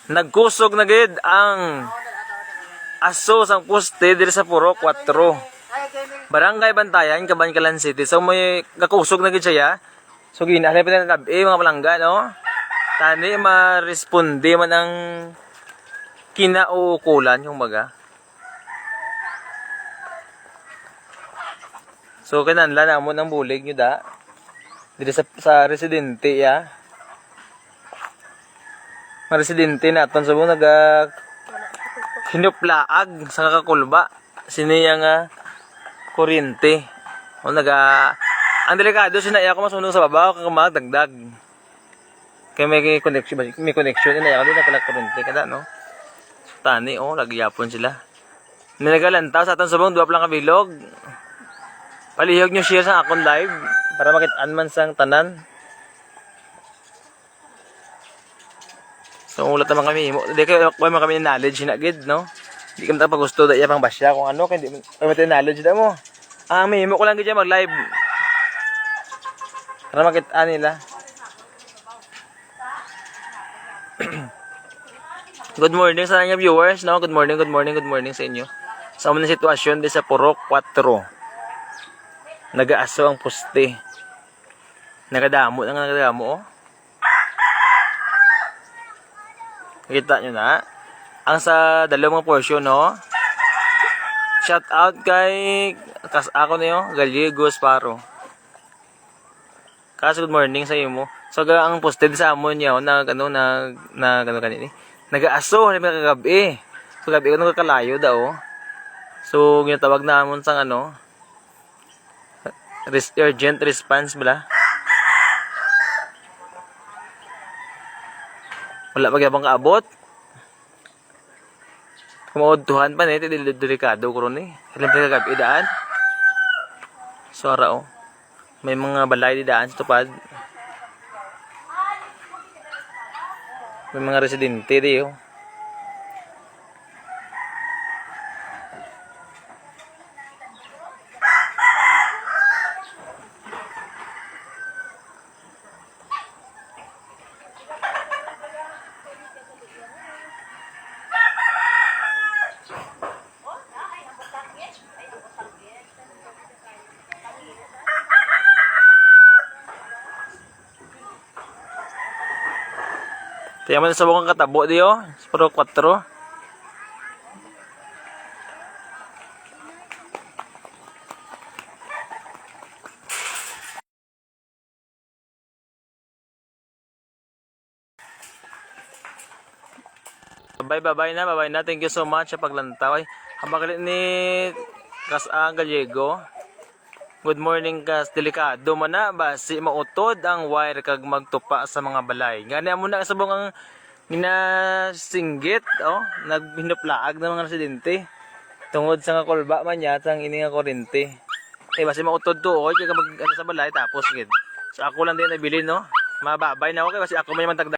Nagkusog na gid ang aso sang poste diri sa Puro 4. Barangay Bantayan, Cabancalan City. So may kakusog na gid siya. So ginalay pa ng gabi mga palangga no. Tani ma-responde man ang kinauukulan yung baga. So kinanla namon ang bulig nyo da. Dito sa residente ya. Mga residente naton sa buong hinuplaag sa kakakulba. Siniya nga kuryente. O ang delikado sinaya ko masunog sa babaw kung magdagdag. Kaya may connection inaya ko din na kuryente kada no. So, tani lagyapon sila. Nilagalantaw sa aton sa buong duwa lang kabilog. Palihog nyo share sa akong live para makitaan man sang tanan. So ulat naman kami, di kayo man kami knowledge na gid no. Di kami tapos gusto da iya pang basya kung ano kay di mo knowledge da mo. May mo ko lang gid mag-live. Para makitaan nila. Good morning sa inyo viewers no. Good morning sa inyo. Sa mga sitwasyon di sa Puro 4. Nag-aaso ang poste. Nagadamo oh. Kita nyo na. Ang sa dalawang portion no. Shout out kay ako niyo Gallego Sparo. Kaso good morning sa iyo mo. So ang poste sa amon niya na kanini. Nag-aaso ni kagabi. So gabi ko nagkalayo daw. So ginatawag na amon sang urgent response bala. Wala pa gyapon kaabot. Kumuodtuhan pa nito delikado ko ron eh. Ilang kagabi daan. Sora may mga balay di daan sa tupad. May mga residente di Kaya man sa bukang katabo diyo, Puro 4. Bye na. Thank you so much sa paglantaw. Habang ni Gallego. Good morning kas, delikado man na basi mautod ang wire kag magtupa sa mga balay. Gani amo na subong ang ginasinggit naghinuplaag ng mga residente. Tungod sa kulba man yata ang ini nga kuryente. Basi mautod tuod kag mag sa balay tapos gid. So ako lang din nabili no. Mababay na ako kay basi ako man tagda